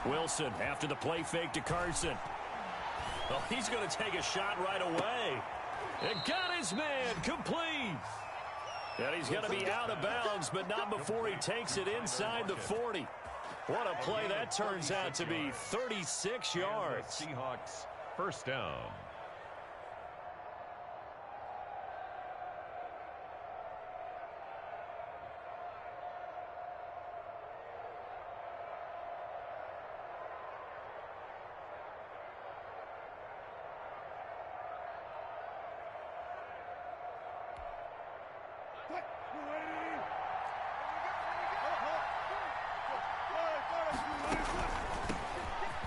Wilson after the play fake to Carson. Well, he's going to take a shot right away. And got his man complete. And he's going to be out of bounds, but not before he takes it inside the 40. What a play that turns out to be. 36 yards. Seahawks first down.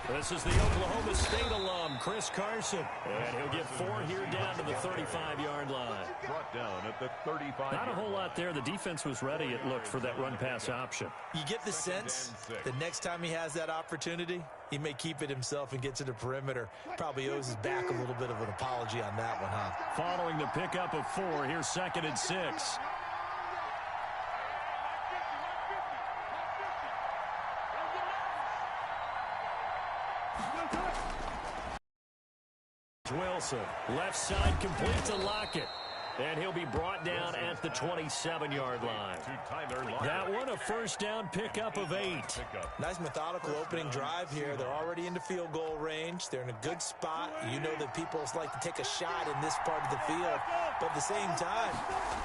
This is the Oklahoma State alum, Carson. And he'll get 4 here down to the 35-yard line. Brought down at the 35. Not a whole lot there. The defense was ready, it looked, for that run-pass option. You get the sense the next time he has that opportunity, he may keep it himself and get to the perimeter. Probably owes his back a little bit of an apology on that one, huh? Following the pickup of 4, here's 2nd and 6. Wilson, left side complete to Lockett. And he'll be brought down at the 27-yard line. That one a first down pickup of 8. Nice methodical opening drive here. They're already into field goal range. They're in a good spot. You know that people like to take a shot in this part of the field. But at the same time,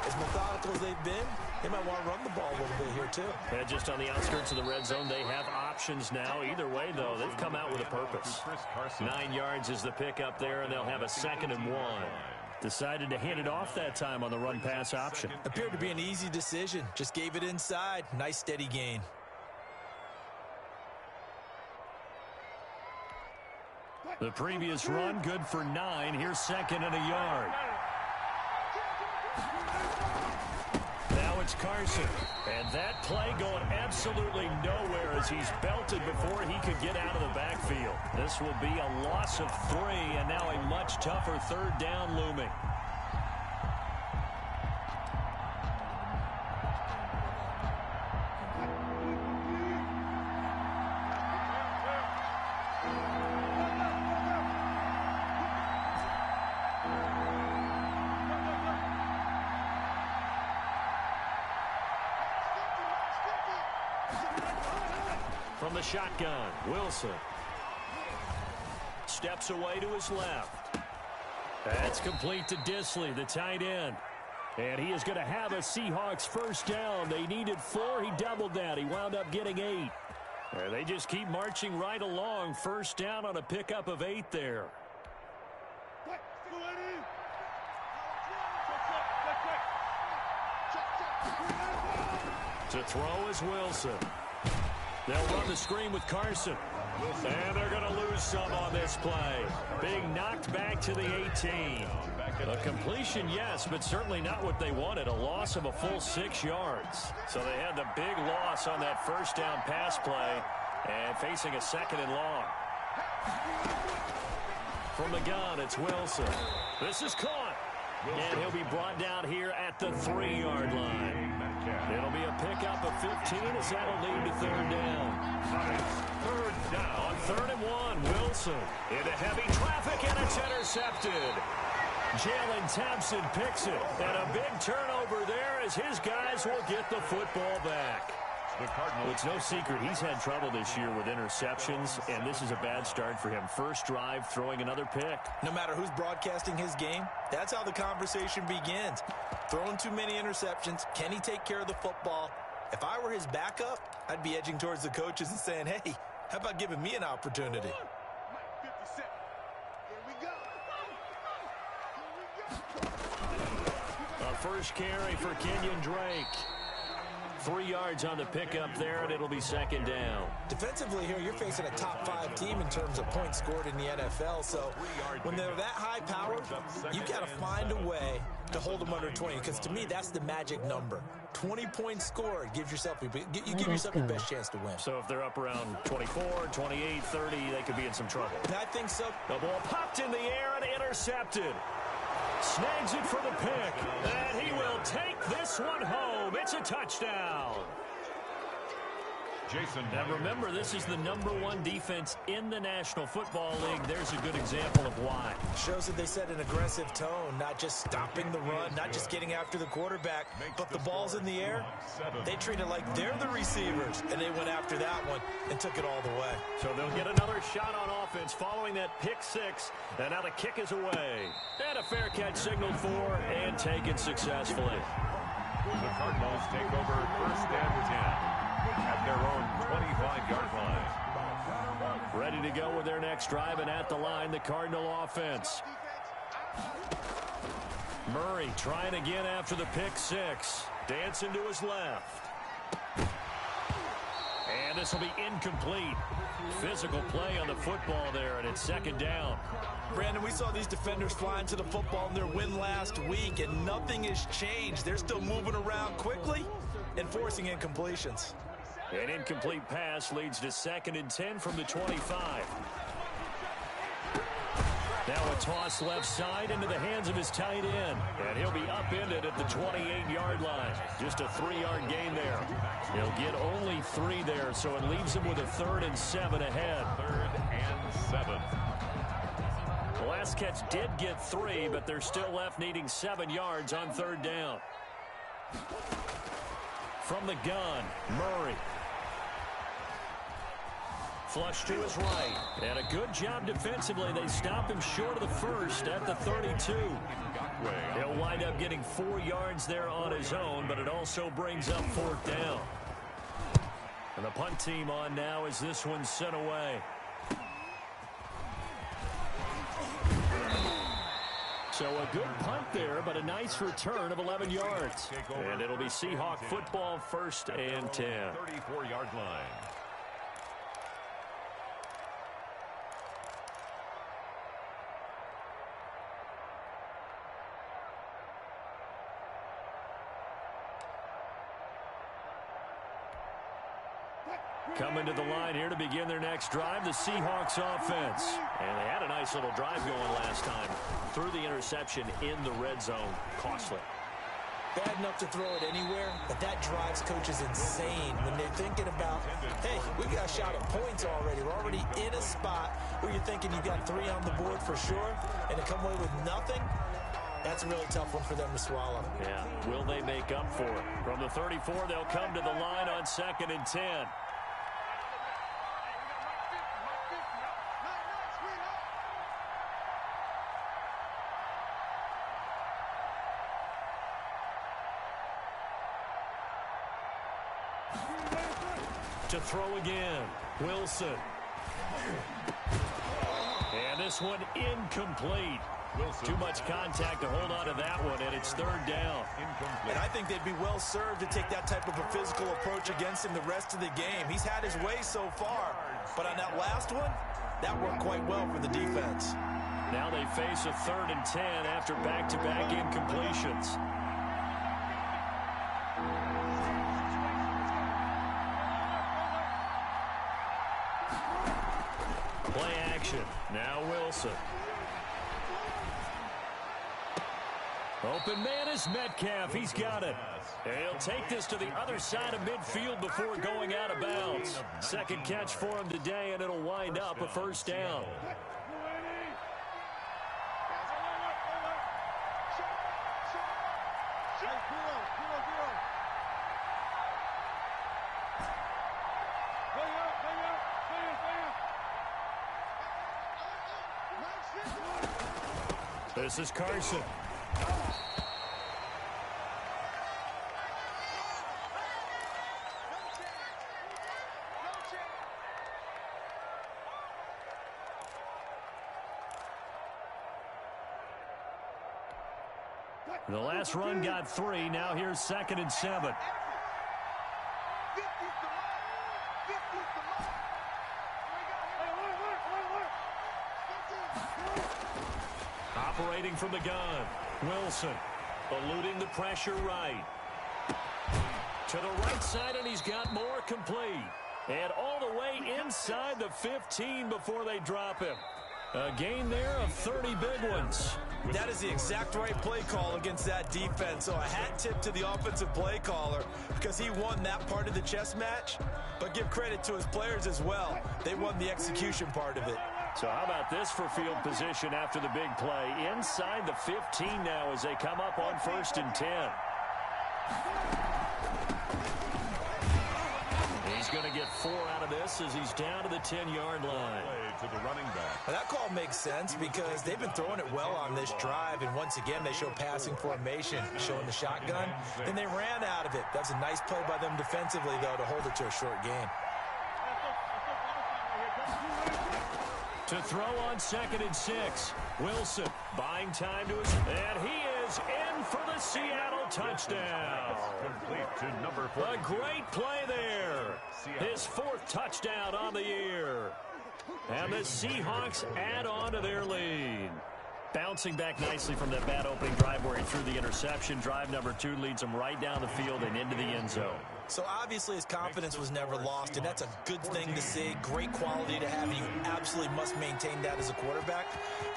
as methodical as they've been, they might want to run the ball a little bit here too. And just on the outskirts of the red zone, they have options now. Either way, though, they've come out with a purpose. 9 yards is the pickup there, and they'll have a 2nd and 1. Decided to hand it off that time on the run-pass option. Appeared to be an easy decision. Just gave it inside. Nice steady gain. The previous run, good for 9. Here's 2nd and a yard. Now it's Carson. And that play going absolutely nowhere as he's belted before he could get out of the backfield. This will be a loss of 3, and now a much tougher 3rd down looming. From the shotgun, Wilson steps away to his left. That's complete to Disley, the tight end. And he is going to have a Seahawks first down. They needed 4. He doubled that. He wound up getting 8. They just keep marching right along. First down on a pickup of 8 there. To throw is Wilson. They'll run the screen with Carson. And they're going to lose some on this play. Being knocked back to the 18. A completion, yes, but certainly not what they wanted. A loss of a full 6 yards. So they had the big loss on that first down pass play. And facing a 2nd and long. From the gun, it's Wilson. This is caught. And he'll be brought down here at the 3-yard line. It'll be a pickup of 15 as that'll lead to 3rd down. Third down. On 3rd and 1, Wilson into heavy traffic, and it's intercepted. Jalen Thompson picks it, and a big turnover there as his guys will get the football back. Well, it's no secret he's had trouble this year with interceptions, and this is a bad start for him. First drive, throwing another pick. No matter who's broadcasting his game, that's how the conversation begins. Throwing too many interceptions, can he take care of the football? If I were his backup, I'd be edging towards the coaches and saying, hey, how about giving me an opportunity? A first carry for Kenyon Drake. 3 yards on the pickup there, and it'll be 2nd down. Defensively here, you're facing a top 5 team in terms of points scored in the NFL. So when they're that high powered, you got to find a way to hold them under 20. Because to me, that's the magic number. 20 points scored gives yourself you give yourself your best chance to win. So if they're up around 24, 28, 30, they could be in some trouble. I think so. The ball popped in the air and intercepted. Snags it for the pick, and he will take this one home. It's a touchdown. And remember, this is the #1 defense in the National Football League. There's a good example of why. Shows that they set an aggressive tone, not just stopping the run, not just getting after the quarterback, but the ball's in the air. They treat it like they're the receivers, and they went after that one and took it all the way. So they'll get another shot on offense following that pick six, and now the kick is away. And a fair catch signaled for and taken successfully. The Cardinals take over 1st and 10 at their own 25-yard line. Ready to go with their next drive, and at the line, the Cardinal offense. Murray trying again after the pick six. Dancing to his left. And this will be incomplete. Physical play on the football there, and it's 2nd down. Brandon, we saw these defenders flying to the football in their win last week, and nothing has changed. They're still moving around quickly and forcing incompletions. An incomplete pass leads to 2nd and 10 from the 25. Now a toss left side into the hands of his tight end. And he'll be upended at the 28-yard line. Just a 3-yard gain there. He'll get only 3 there, so it leaves him with a 3rd and 7 ahead. 3rd and 7. The last catch did get 3, but they're still left needing 7 yards on 3rd down. From the gun, Murray. Flush to his right. And a good job defensively. They stop him short of the first at the 32. He'll wind up getting 4 yards there on his own, but it also brings up 4th down. And the punt team on now as this one's sent away. So a good punt there, but a nice return of 11 yards. And it'll be Seahawk football, 1st and 10. 34-yard line. Coming to the line here to begin their next drive, the Seahawks offense. And they had a nice little drive going last time. Threw the interception in the red zone. Costly. Bad enough to throw it anywhere, but that drives coaches insane when they're thinking about, hey, we got a shot at points already. We're already in a spot where you're thinking you got 3 on the board for sure, and to come away with nothing, that's a really tough one for them to swallow. Yeah, will they make up for it? From the 34, they'll come to the line on 2nd and 10. To throw again, Wilson. And this one incomplete. Too much contact to hold on to that one, and it's 3rd down. And I think they'd be well served to take that type of a physical approach against him the rest of the game. He's had his way so far, but on that last one, that worked quite well for the defense. Now they face a 3rd and 10 after back-to-back incompletions. Play action. Now Wilson. Open man is Metcalf. He's got it. And he'll take this to the other side of midfield before going out of bounds. 2nd catch for him today, and it'll wind up a 1st down. This is Carson. The last run got 3. Now here's 2nd and 7. Operating from the gun, Wilson eluding the pressure right. To the right side, and he's got more complete. And all the way inside the 15 before they drop him. A gain there of 30 big ones. That is the exact right play call against that defense. So a hat tip to the offensive play caller because he won that part of the chess match. But give credit to his players as well. They won the execution part of it. So how about this for field position after the big play? Inside the 15 now as they come up on 1st and 10. He's going to get 4 out of this as he's down to the 10-yard line. To the running back. Well, that call makes sense because they've been throwing it well on this drive, and once again they show passing formation, showing the shotgun, and they ran out of it. That's a nice play by them defensively, though, to hold it to a short gain. To throw on 2nd and 6. Wilson buying time to his... And he is in for the Seattle touchdown. Complete to number 4. A great play there. His 4th touchdown on the year. And the Seahawks add on to their lead. Bouncing back nicely from that bad opening drive where he threw the interception. Drive number 2 leads him right down the field and into the end zone. So obviously his confidence was never lost, and that's a good thing to see. Great quality to have, and you absolutely must maintain that as a quarterback.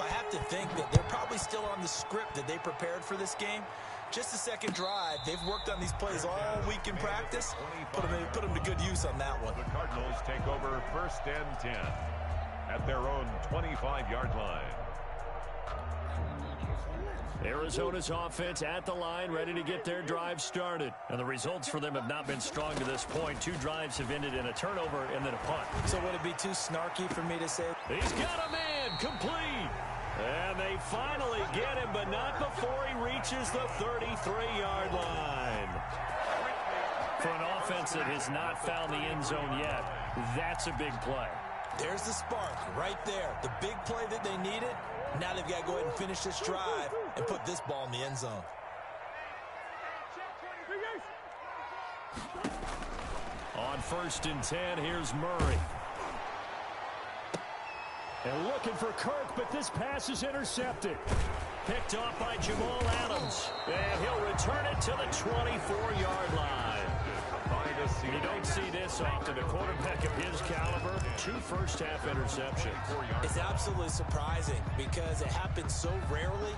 I have to think that they're probably still on the script that they prepared for this game. Just the second drive. They've worked on these plays all week in practice. Put them to good use on that one. The Cardinals take over 1st and 10 at their own 25-yard line. Arizona's offense at the line, ready to get their drive started. And the results for them have not been strong to this point. 2 drives have ended in a turnover and then a punt. So would it be too snarky for me to say? He's got a man, complete. And they finally get him, but not before he reaches the 33-yard line. For an offense that has not found the end zone yet, that's a big play. There's the spark right there. The big play that they needed. Now they've got to go ahead and finish this drive and put this ball in the end zone. On 1st and 10, here's Murray. And looking for Kirk, but this pass is intercepted. Picked off by Jamal Adams. And he'll return it to the 24-yard line. You don't see this often. A quarterback of his caliber, 2 first-half interceptions. It's absolutely surprising because it happens so rarely.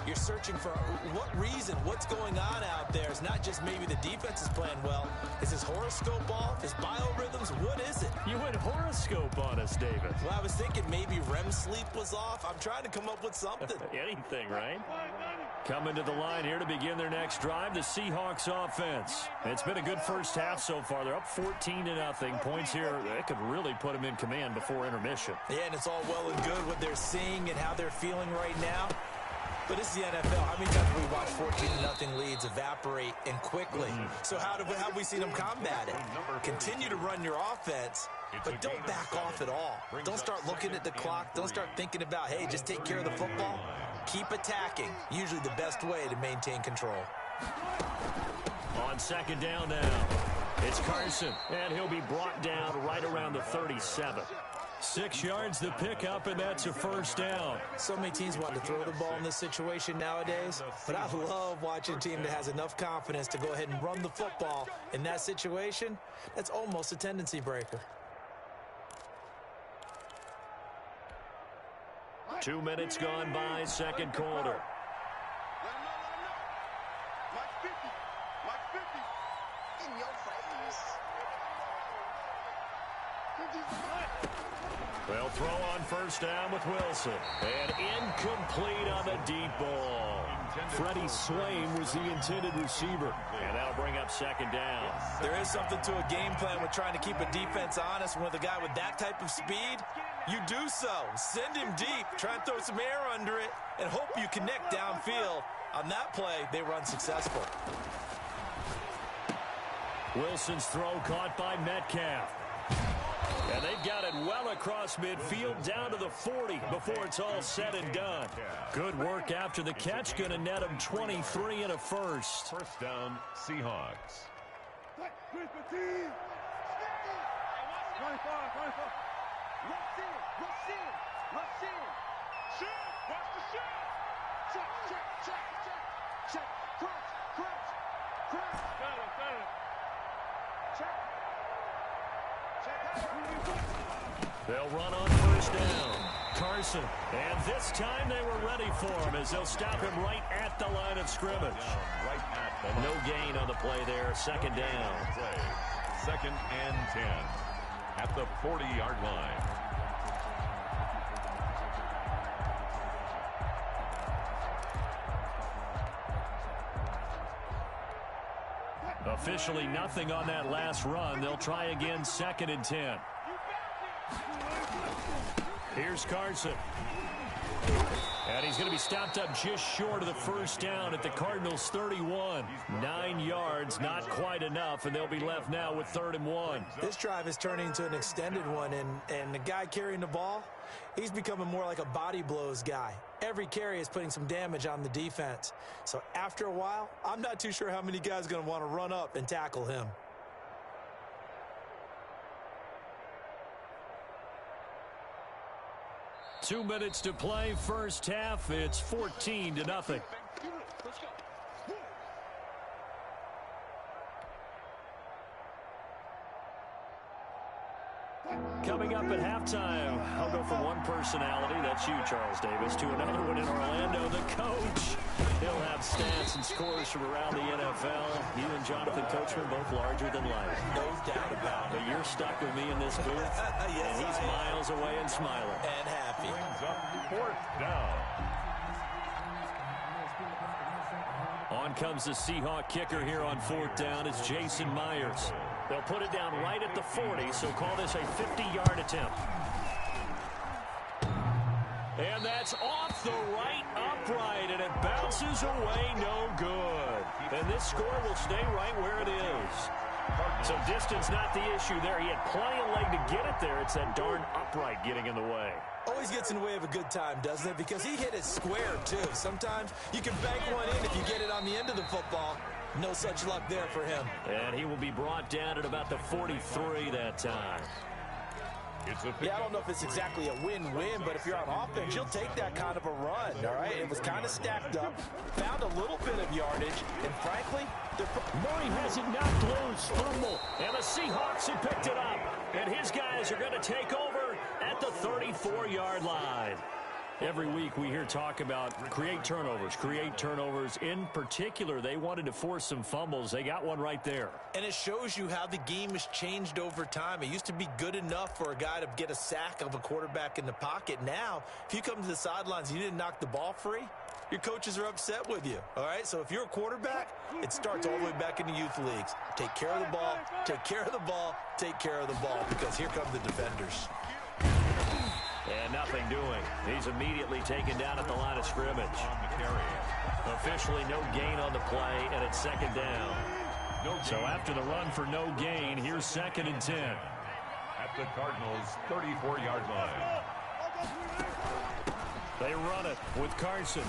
You're searching for what reason, what's going on out there. It's not just maybe the defense is playing well. Is his horoscope off? His biorhythms? What is it? You went horoscope on us, David. Well, I was thinking maybe REM sleep was off. I'm trying to come up with something. Anything, right? Coming to the line here to begin their next drive, the Seahawks offense. It's been a good first half so far. They're up 14-0. Points here, that could really put them in command before intermission. Yeah, and it's all well and good what they're seeing and how they're feeling right now. But this is the NFL. How many times have we watched 14-0 leads evaporate and quickly? So how have we seen them combat it? Continue to run your offense, but don't back off at all. Don't start looking at the clock. Don't start thinking about, hey, just take care of the football. Keep attacking. Usually the best way to maintain control. On 2nd down now, it's Carson, and he'll be brought down right around the 37. 6 yards to pick up, and that's a 1st down. So many teams want to throw the ball in this situation nowadays, but I love watching a team that has enough confidence to go ahead and run the football. In that situation, that's almost a tendency breaker. 2 minutes gone by, 2nd quarter. They'll throw on 1st down with Wilson. And incomplete on the deep ball. Freddie Swain was the intended receiver. And that'll bring up 2nd down. There is something to a game plan with trying to keep a defense honest. When with a guy with that type of speed, you do so. Send him deep. Try and throw some air under it and hope you connect downfield. On that play, they were unsuccessful. Wilson's throw caught by Metcalf. And they've got it well across midfield down to the 40 before it's all said and done. Good work after the catch. Going to net them 23 and a 1st. 1st down, Seahawks. They'll run on 1st down. Carson. And this time they were ready for him as they'll stop him right at the line of scrimmage. No gain on the play there. Second down. Second and 10 at the 40-yard line. Officially nothing on that last run. They'll try again, second and 10. Here's Carson. And he's going to be stopped up just short of the first down at the Cardinals' 31. 9 yards, not quite enough, and they'll be left now with 3rd and 1. This drive is turning into an extended one, and the guy carrying the ball, he's becoming more like a body blows guy. Every carry is putting some damage on the defense. So after a while, I'm not too sure how many guys are going to want to run up and tackle him. Two minutes to play, first half. It's 14-0. Coming up at halftime, I'll go from one personality, that's you, Charles Davis, to another one in Orlando, the coach. He'll have stats and scores from around the NFL. You and Jonathan Coachman both larger than life. No doubt about it. But you're stuck with me in this booth, yes, and he's miles away and smiling. And happy. Brings up 4th down. On comes the Seahawk kicker here on 4th down. It's Jason Myers. They'll put it down right at the 40, so call this a 50-yard attempt. And that's off the right upright, and it bounces away no good. And this score will stay right where it is. So distance not the issue there. He had plenty of leg to get it there. It's that darn upright getting in the way. Always gets in the way of a good time, doesn't it? Because he hit it square, too. Sometimes you can bank one in if you get it on the end of the football. No such luck there for him. And he will be brought down at about the 43 that time. Yeah, I don't know if it's exactly a win-win, but if you're on offense, you'll take that kind of a run, all right? It was kind of stacked up, found a little bit of yardage, and frankly, Murray has it knocked loose, fumble, and the Seahawks have picked it up. And his guys are going to take over at the 34-yard line. Every week we hear talk about create turnovers. In particular, they wanted to force some fumbles. They got one right there. And it shows you how the game has changed over time. It used to be good enough for a guy to get a sack of a quarterback in the pocket. Now, if you come to the sidelines and you didn't knock the ball free, your coaches are upset with you, all right? So if you're a quarterback, it starts all the way back in the youth leagues. Take care of the ball, take care of the ball, take care of the ball, because here come the defenders. And nothing doing. He's immediately taken down at the line of scrimmage. Officially no gain on the play, and it's second down. So after the run for no gain, here's 2nd and 10. At the Cardinals' 34-yard line. They run it with Carson.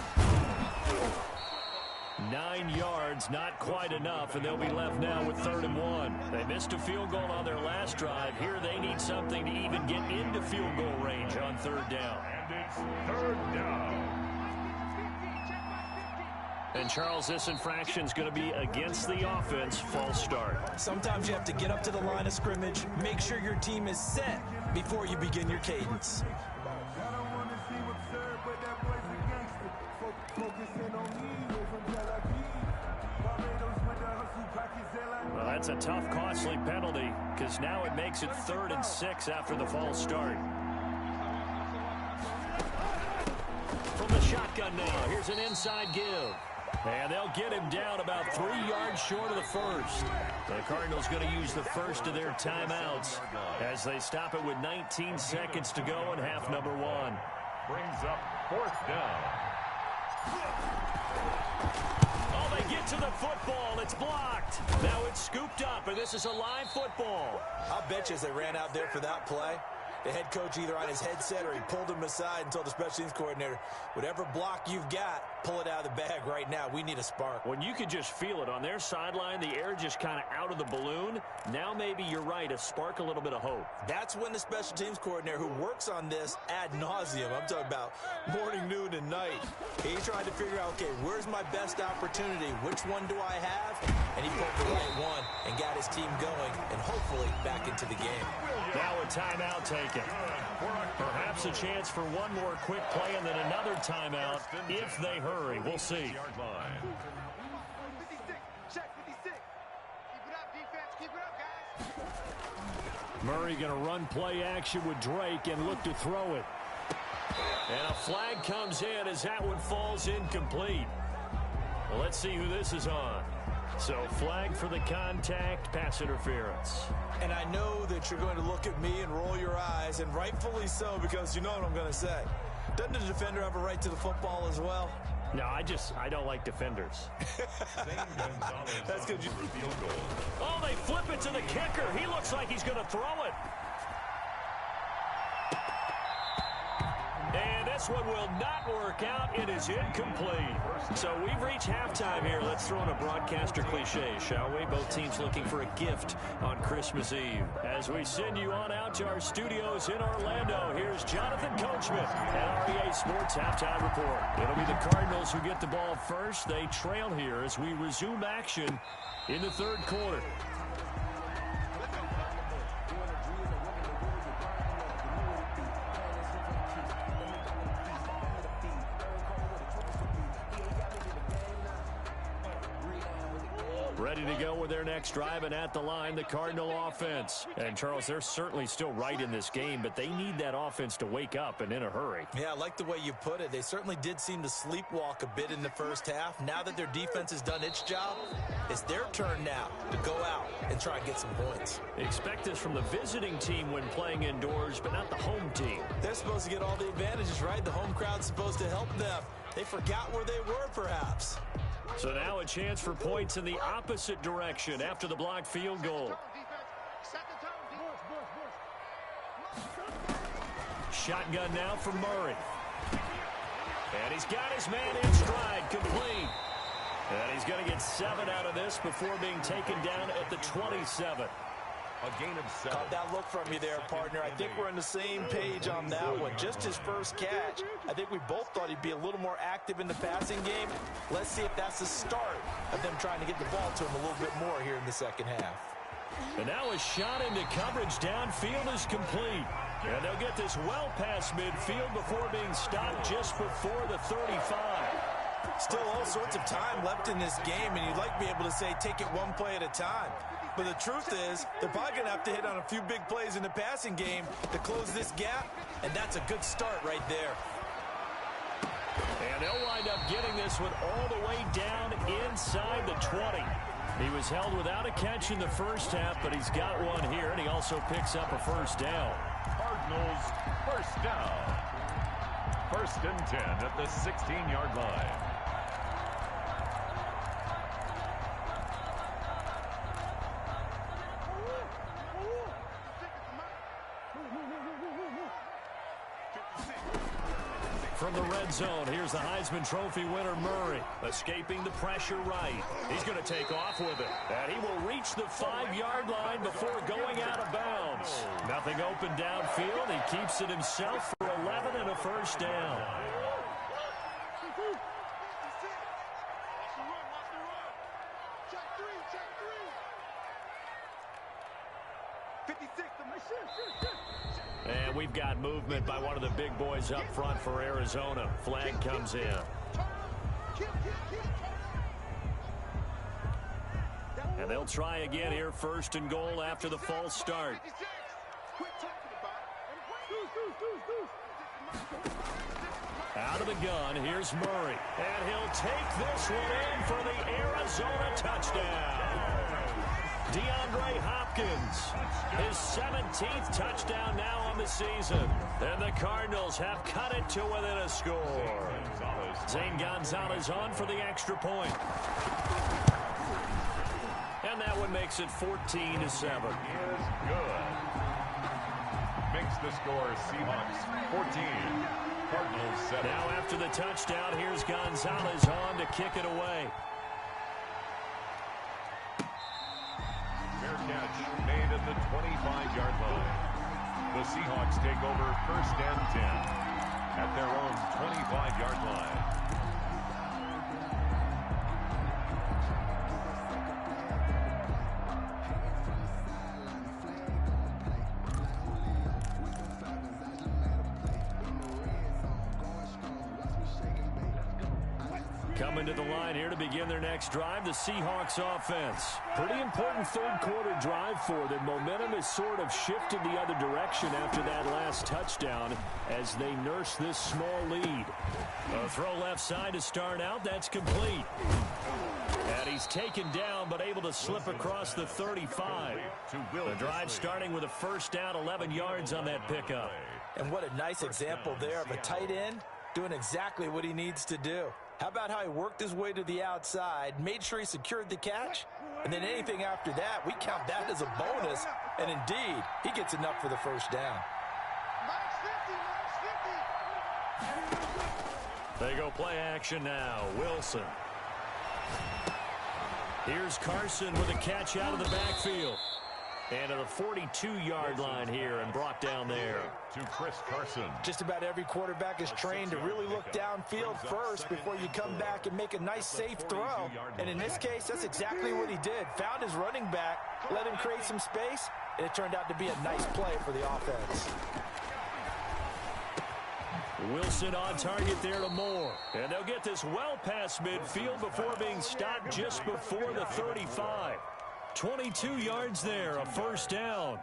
9 yards, not quite enough, and they'll be left now with 3rd and 1. They missed a field goal on their last drive. Here they need something to even get into field goal range on 3rd down. And it's 3rd down. And Charles, this infraction is going to be against the offense. False start. Sometimes you have to get up to the line of scrimmage, make sure your team is set before you begin your cadence. Well, that's a tough, costly penalty because now it makes it 3rd and 6 after the false start. From the shotgun now, here's an inside give. And they'll get him down about 3 yards short of the first. The Cardinals going to use the first of their timeouts as they stop it with 19 seconds to go in half number 1. Brings up 4th down. Oh, they get to the football. It's blocked. Now it's scooped up, and this is a live football. I'll bet you as they ran out there for that play, the head coach either on his headset or he pulled him aside and told the special teams coordinator, whatever block you've got, pull it out of the bag right now. We need a spark. When you could just feel it on their sideline, the air just kind of out of the balloon. Now maybe you're right, a spark, a little bit of hope. That's when the special teams coordinator who works on this ad nauseum, I'm talking about morning, noon, and night, he tried to figure out, okay, where's my best opportunity? Which one do I have? And he pulled the right one and got his team going and hopefully back into the game. Now a timeout taken. Perhaps a chance for one more quick play and then another timeout if they hurry. We'll see. Murray going to run play action with Drake and look to throw it. And a flag comes in as that one falls incomplete. Well, let's see who this is on. So flag for the contact, pass interference. And I know that you're going to look at me and roll your eyes, and rightfully so, because you know what I'm going to say. Doesn't the defender have a right to the football as well? No, I don't like defenders. That's good. Oh, they flip it to the kicker. He looks like he's going to throw it. And this one will not work out. It is incomplete. So we've reached halftime here. Let's throw in a broadcaster cliche, shall we? Both teams looking for a gift on Christmas Eve. As we send you on out to our studios in Orlando, here's Jonathan Coachman at REA Sports Halftime Report. It'll be the Cardinals who get the ball first. They trail here as we resume action in the third quarter. Ready to go with their next drive, and at the line, the Cardinal offense. And, Charles, they're certainly still right in this game, but they need that offense to wake up and in a hurry. Yeah, I like the way you put it. They certainly did seem to sleepwalk a bit in the first half. Now that their defense has done its job, it's their turn now to go out and try and get some points. Expect this from the visiting team when playing indoors, but not the home team. They're supposed to get all the advantages, right? The home crowd's supposed to help them. They forgot where they were, perhaps. So now a chance for points in the opposite direction after the blocked field goal. Shotgun now for Murray. And he's got his man in stride, complete. And he's going to get 7 out of this before being taken down at the 27. A gain of 7. Caught that look from you there, partner. I think we're on the same page on that one. Just his first catch. I think we both thought he'd be a little more active in the passing game. Let's see if that's the start of them trying to get the ball to him a little bit more here in the second half. And now a shot into coverage downfield is complete. And they'll get this well past midfield before being stopped just before the 35. Still all sorts of time left in this game, and you'd like to be able to say take it one play at a time. But the truth is, they're probably going to have to hit on a few big plays in the passing game to close this gap, and that's a good start right there. And they'll wind up getting this one all the way down inside the 20. He was held without a catch in the first half, but he's got one here, and he also picks up a first down. Cardinals first down. 1st and 10 at the 16-yard line. From the red zone, here's the Heisman Trophy winner, Murray, escaping the pressure right. He's going to take off with it, and he will reach the 5-yard line before going out of bounds. Nothing open downfield. He keeps it himself for 11 and a first down. And we've got movement by one of the big boys up front for Arizona. Flag comes in. And they'll try again here, 1st and goal after the false start. Out of the gun, here's Murray. And he'll take this one in for the Arizona touchdown. DeAndre Hopkins, his 17th touchdown now on the season. And the Cardinals have cut it to within a score. Zane Gonzalez on for the extra point. And that one makes it 14-7. Is good. Makes the score Seahawks 14, Cardinals 7. Now after the touchdown, here's Gonzalez on to kick it away. Fair catch made at the 25-yard line. The Seahawks take over 1st and 10 at their own 25-yard line. Coming to the line here to begin their next drive, the Seahawks offense. Pretty important third-quarter drive for them. Momentum has sort of shifted the other direction after that last touchdown as they nurse this small lead. A throw left side to start out. That's complete. And he's taken down but able to slip across the 35. The drive starting with a first down, 11 yards on that pickup. And what a nice example there of a tight end doing exactly what he needs to do. How about how he worked his way to the outside, made sure he secured the catch, and then anything after that, we count that as a bonus. And indeed, he gets enough for the first down. They go play action now. Wilson. Here's Carson with a catch out of the backfield. And to the 42-yard line here and brought down there. To Chris Carson. Just about every quarterback is trained to really look downfield first before you come back and make a nice, safe throw. And in this case, that's exactly what he did. Found his running back, let him create some space, and it turned out to be a nice play for the offense. Wilson on target there to Moore. And they'll get this well past midfield before being stopped just before the 35. 22 yards there, a first down.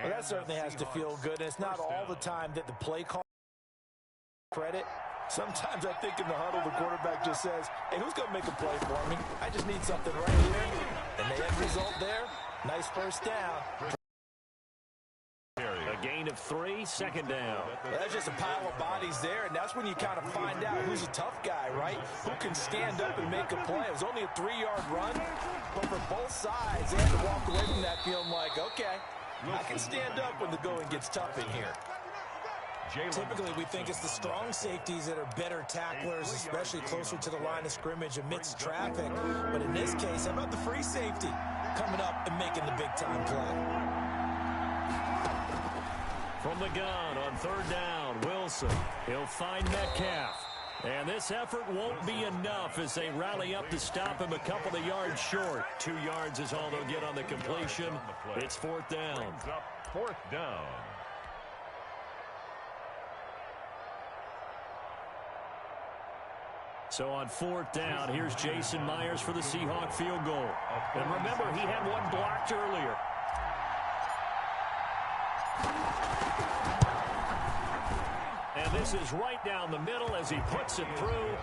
Well, that certainly has to feel good. And it's not all the time that the play call credit. Sometimes I think in the huddle, the quarterback just says, hey, who's going to make a play for me? I just need something right here. And the end result there, nice first down. A gain of 3, second down. Well, that's just a pile of bodies there, and that's when you kind of find out who's a tough guy, right? Who can stand up and make a play. It was only a 3-yard run, but for both sides, they had to walk away from that feeling like, okay, I can stand up when the going gets tough in here. Typically, we think it's the strong safeties that are better tacklers, especially closer to the line of scrimmage amidst traffic. But in this case, how about the free safety coming up and making the big-time play? From the gun on third down, Wilson. He'll find Metcalf. And this effort won't be enough as they rally up to stop him a couple of yards short. 2 yards is all they'll get on the completion. It's fourth down. Fourth down. So on fourth down, here's Jason Myers for the Seahawk field goal. And remember, he had one blocked earlier. And this is right down the middle as he puts it through.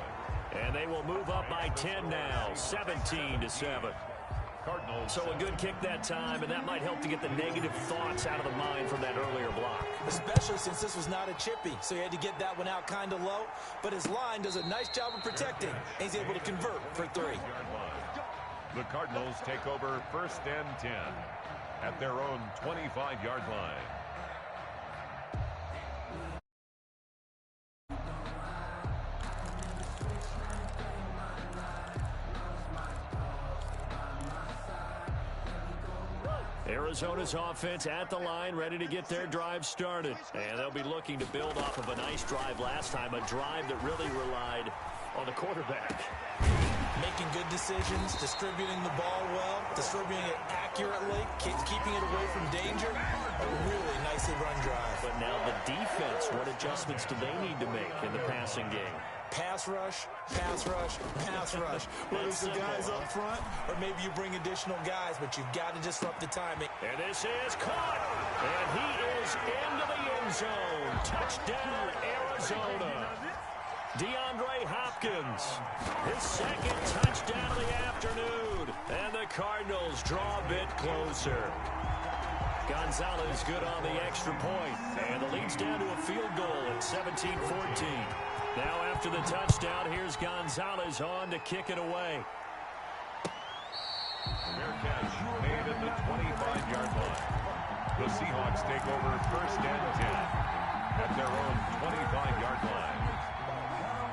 And they will move up by 10 now, 17-7. So a good kick that time, and that might help to get the negative thoughts out of the mind from that earlier block. Especially since this was not a chippy, so he had to get that one out kind of low. But his line does a nice job of protecting, and he's able to convert for 3. The Cardinals take over first and 10 at their own 25-yard line. Arizona's offense at the line, ready to get their drive started. And they'll be looking to build off of a nice drive last time, a drive that really relied on the quarterback. Making good decisions, distributing the ball well, distributing it accurately, keeping it away from danger. A really nicely run drive. But now the defense, what adjustments do they need to make in the passing game? Pass rush, pass rush, pass rush. Whether it's the guys up front or maybe you bring additional guys, but you've got to disrupt the timing. And this is caught. And he is into the end zone. Touchdown, Arizona. DeAndre Hopkins, his second touchdown of the afternoon. And the Cardinals draw a bit closer. Gonzalez good on the extra point. And the lead's down to a field goal at 17-14. Now after the touchdown, here's Gonzalez on to kick it away. Fair catch made at the 25-yard line. The Seahawks take over first and 10 at their own 25-yard line.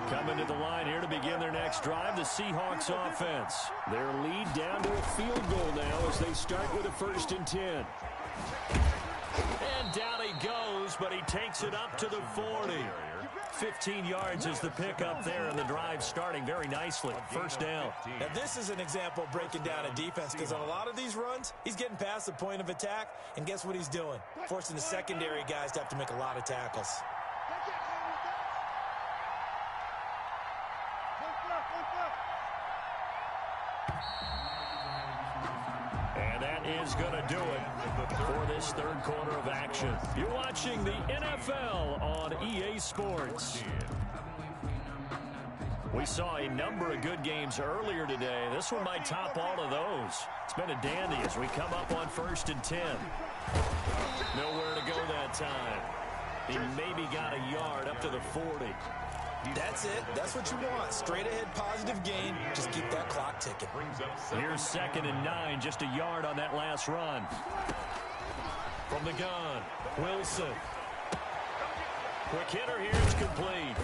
Coming to the line here to begin their next drive, the Seahawks offense. Their lead down to a field goal now as they start with a first and 10. And down he goes, but he takes it up to the 40. 15 yards is the pickup there, and the drive starting very nicely. First down. Now, this is an example of breaking down a defense, because on a lot of these runs, he's getting past the point of attack, and guess what he's doing? Forcing the secondary guys to have to make a lot of tackles. is going to do it for this third quarter of action. You're watching the NFL on EA Sports. We saw a number of good games earlier today. This one might top all of those. It's been a dandy as we come up on 1st and 10. Nowhere to go that time. He maybe got a yard up to the 40. That's it. That's what you want. Straight ahead positive gain. Just keep that clock ticking. Here's 2nd and 9. Just a yard on that last run. From the gun, Wilson. Quick hitter here. It's complete.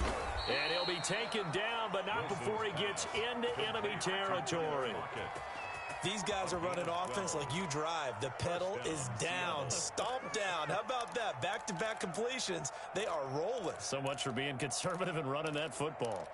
And he'll be taken down, but not before he gets into enemy territory. These guys are running offense like you drive. The pedal is down. Stomp down. How about that? Back-to-back completions. They are rolling. So much for being conservative and running that football.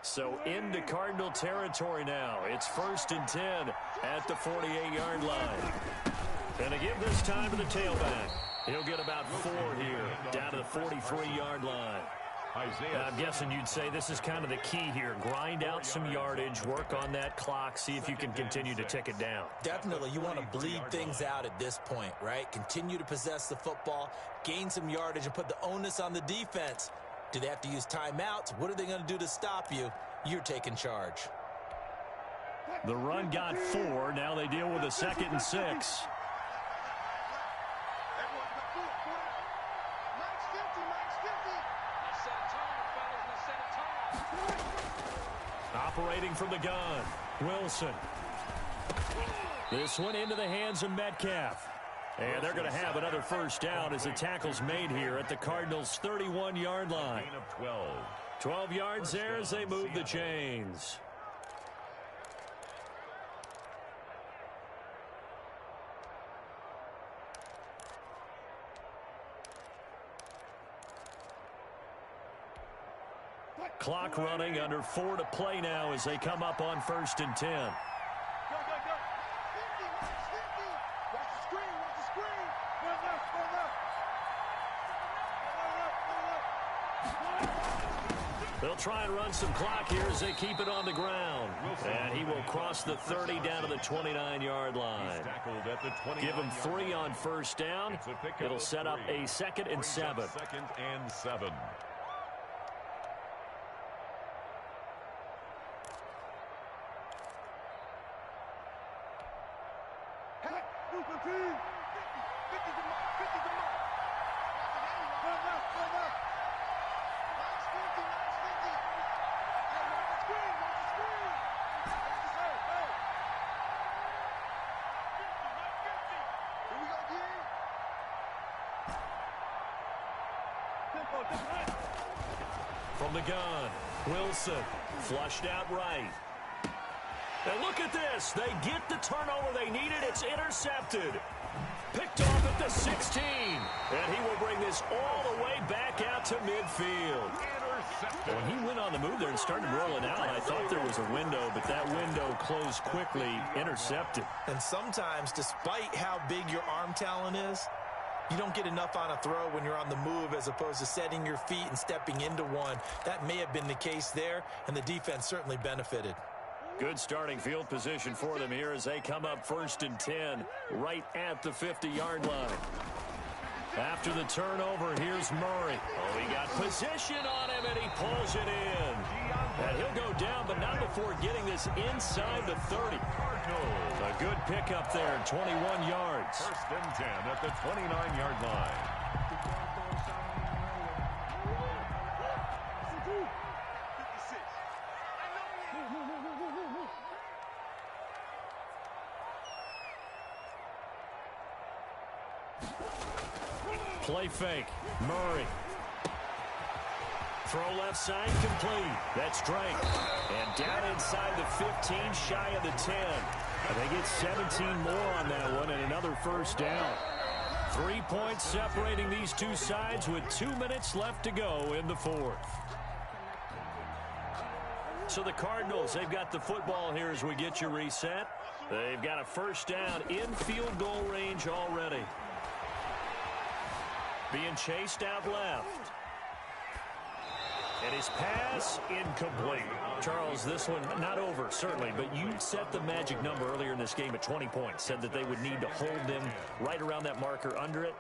So into Cardinal territory now. It's 1st and 10 at the 48-yard line. And to give this time to the tailback. He'll get about 4 here, down to the 43-yard line. I'm guessing you'd say this is kind of the key here. Grind out some yardage, work on that clock, see if you can continue to tick it down. Definitely. You want to bleed things out at this point, right? Continue to possess the football, gain some yardage, and put the onus on the defense. Do they have to use timeouts? What are they going to do to stop you? You're taking charge. The run got 4. Now they deal with a 2nd and 6. Operating from the gun, Wilson. This one into the hands of Metcalf. And they're going to have another first down as the tackle's made here at the Cardinals' 31-yard line. 12 yards there as they move the chains. Clock running, under 4 to play now as they come up on 1st and 10. They'll try and run some clock here as they keep it on the ground. And he will cross the 30 down to the 29-yard line. Give him 3 on first down. It'll set up a 2nd and 7. 2nd and 7. From the gun, Wilson, flushed out right. And look at this. They get the turnover they needed. It's intercepted. Picked off at the 16. And he will bring this all the way back out to midfield. When he went on the move there and started rolling out, I thought there was a window, but that window closed quickly, intercepted. And sometimes, despite how big your arm talent is, you don't get enough on a throw when you're on the move as opposed to setting your feet and stepping into one. That may have been the case there, and the defense certainly benefited. Good starting field position for them here as they come up 1st and 10 right at the 50-yard line. After the turnover, here's Murray. Oh, he got position on him, and he pulls it in. And he'll go down, but not before getting this inside the 30. A good pickup there, 21 yards. 1st and 10 at the 29-yard line. Play fake. Murray. Throw left side complete. That's Drake. And down inside the 15, shy of the 10. And they get 17 more on that one and another first down. 3 points separating these two sides with 2 minutes left to go in the 4th. So the Cardinals, they've got the football here as we get you reset. They've got a first down in field goal range already. Being chased out left. And his pass incomplete. Charles, this one not over, certainly, but you set the magic number earlier in this game at 20 points. Said that they would need to hold them right around that marker under it.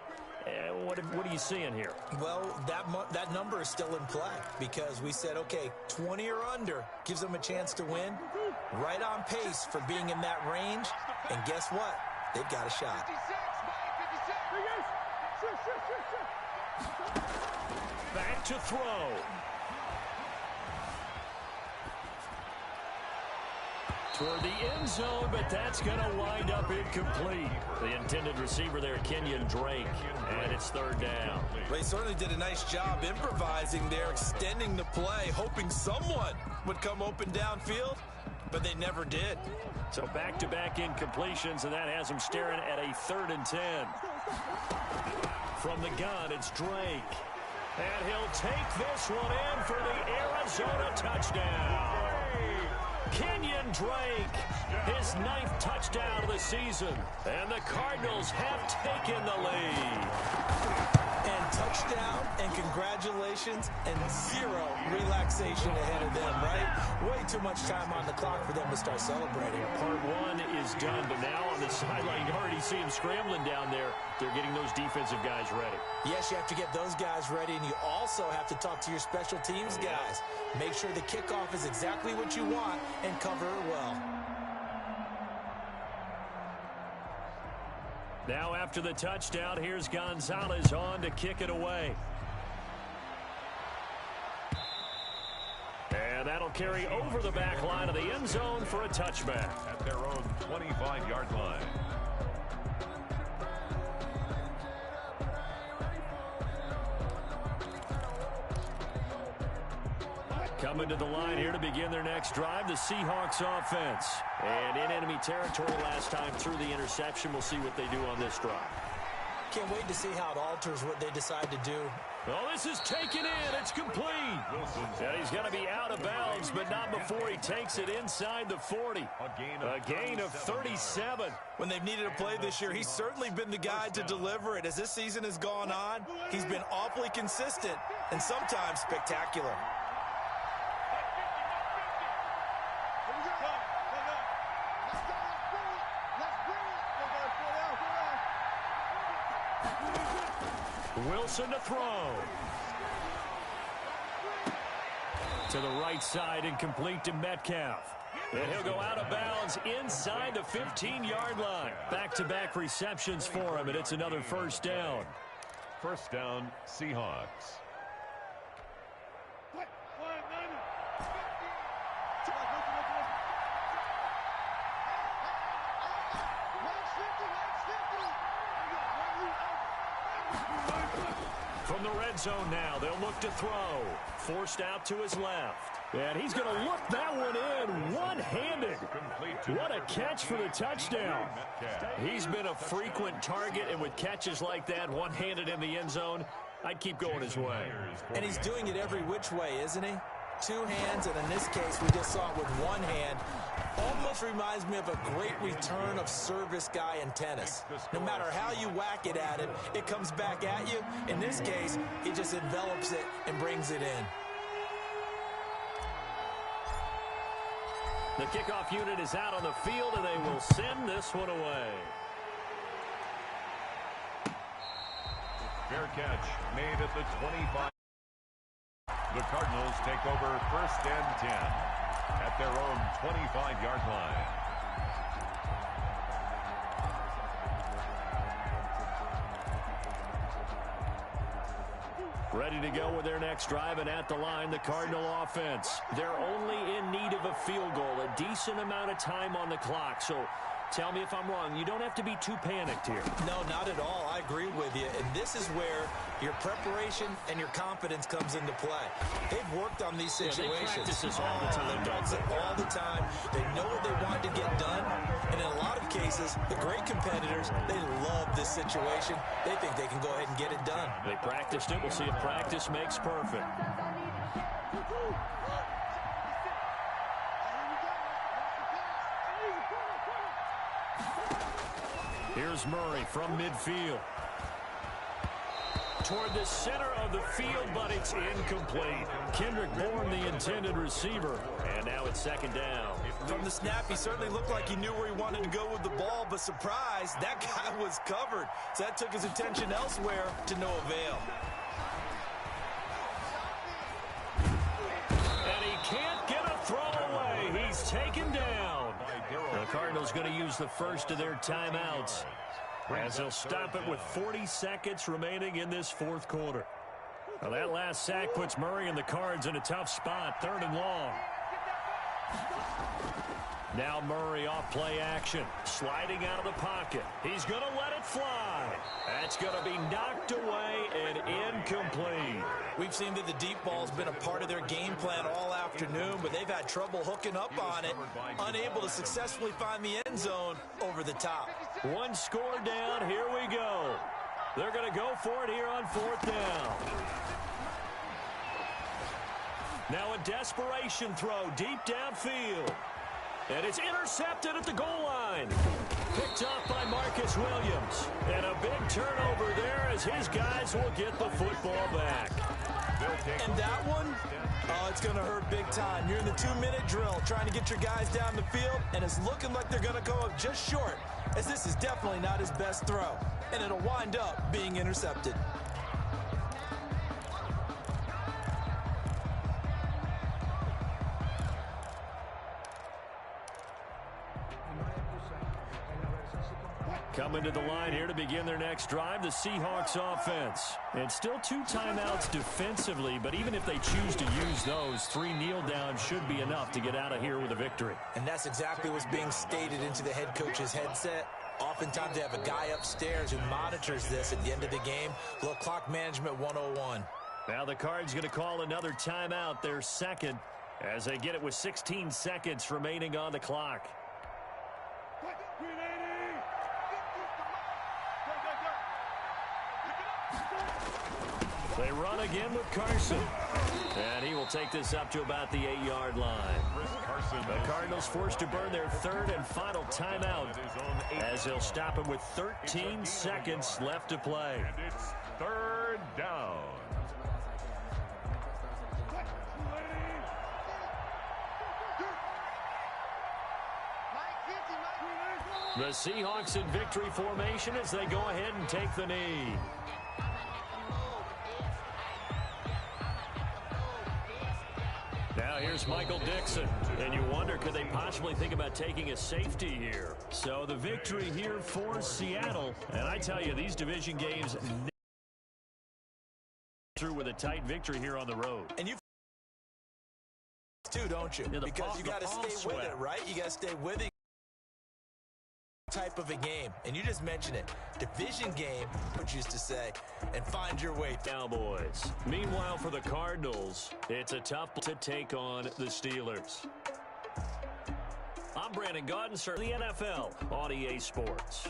What are you seeing here? Well, that number is still in play because we said, okay, 20 or under gives them a chance to win. Right on pace for being in that range. And guess what? They've got a shot. Back to throw. Toward the end zone, but that's going to wind up incomplete. The intended receiver there, Kenyon Drake, and it's third down. Well, he certainly did a nice job improvising there, extending the play, hoping someone would come open downfield, but they never did. So back-to-back incompletions, and that has him staring at a 3rd and 10. From the gun, it's Drake. And he'll take this one in for the Arizona touchdown. Kenyon Drake, his 9th touchdown of the season. And the Cardinals have taken the lead. And touchdown, and congratulations, and zero relaxation ahead of them, right? Way too much time on the clock for them to start celebrating. Part 1 is done, but now on the sideline, you already see him scrambling down there. They're getting those defensive guys ready. Yes, you have to get those guys ready, and you also have to talk to your special teams guys. Make sure the kickoff is exactly what you want and cover it well. Now after the touchdown, here's Gonzalez on to kick it away. And that'll carry over the back line of the end zone for a touchback. At their own 25-yard line. Coming to the line here to begin their next drive, the Seahawks offense. And in enemy territory last time through the interception. We'll see what they do on this drive. Can't wait to see how it alters what they decide to do. Oh, this is taken in. It's complete. And he's going to be out of bounds, but not before he takes it inside the 40. A gain of 37. When they've needed a play this year, he's certainly been the guy to deliver it. As this season has gone on, he's been awfully consistent and sometimes spectacular. Wilson to throw. To the right side and complete to Metcalf. And he'll go out of bounds inside the 15-yard line. Back-to-back receptions for him, and it's another first down. First down, Seahawks. From the red zone now, they'll look to throw. Forced out to his left. And he's going to look that one in one-handed. What a catch for the touchdown. He's been a frequent target, and with catches like that, one-handed in the end zone, I'd keep going his way. And he's doing it every which way, isn't he? Two hands, and in this case, we just saw it with one hand. Almost reminds me of a great return of service guy in tennis. No matter how you whack it at him, it comes back at you. In this case, he just envelops it and brings it in. The kickoff unit is out on the field, and they will send this one away. Fair catch made at the 25. The Cardinals take over first and 10 at their own 25-yard line. Ready to go with their next drive, and at the line, the Cardinal offense. They're only in need of a field goal, a decent amount of time on the clock. So tell me if I'm wrong. You don't have to be too panicked here. No, not at all. I agree with you. And this is where your preparation and your confidence comes into play. They've worked on these situations. They practice this all the time. They've done it all the time. They know what they want to get done. And in a lot of cases, the great competitors, they love this situation. They think they can go ahead and get it done. They practiced it. We'll see if practice makes perfect. Here's Murray from midfield. Toward the center of the field, but it's incomplete. Kendrick Bourne, the intended receiver, and now it's second down. From the snap, he certainly looked like he knew where he wanted to go with the ball, but surprise, that guy was covered. So that took his attention elsewhere to no avail. And he can't get a throw away. He's taken down. The Cardinals going to use the first of their timeouts, as they'll stop it with 40 seconds remaining in this fourth quarter. Now that last sack puts Murray and the Cards in a tough spot, 3rd and long. Now Murray off play action, sliding out of the pocket. He's going to let it fly. That's going to be knocked away and incomplete. We've seen that the deep ball's been a part of their game plan all afternoon, but they've had trouble hooking up on it, unable to successfully find the end zone over the top. One score down, here we go. They're going to go for it here on 4th down. Now a desperation throw deep downfield. And it's intercepted at the goal line. Picked off by Marcus Williams. And a big turnover there as his guys will get the football back. And that one, oh, it's going to hurt big time. You're in the 2-minute drill trying to get your guys down the field, and it's looking like they're going to go up just short, as this is definitely not his best throw. And it'll wind up being intercepted. Coming to the line here to begin their next drive, the Seahawks offense. And still 2 timeouts defensively, but even if they choose to use those, 3 kneel downs should be enough to get out of here with a victory. And that's exactly what's being stated into the head coach's headset. Oftentimes they have a guy upstairs who monitors this at the end of the game. Little clock management 101. Now the Cards going to call another timeout, their second, as they get it with 16 seconds remaining on the clock. They run again with Carson. And he will take this up to about the 8-yard line. The Cardinals forced to burn their 3rd and final timeout, as they'll stop it with 13 seconds left to play. And it's 3rd down. The Seahawks in victory formation as they go ahead and take the knee. Now here's Michael Dixon. And you wonder, could they possibly think about taking a safety here? So the victory here for Seattle. And I tell you, these division games through with a tight victory here on the road. And you too, don't you? Because you got to stay with it, right? You got to stay with it. Type of a game, and you just mentioned it, division game, which used to say, and find your way. Cowboys. Meanwhile, for the Cardinals, it's a tough to take on the Steelers. I'm Brandon Gaudin, sir, the NFL on EA Sports.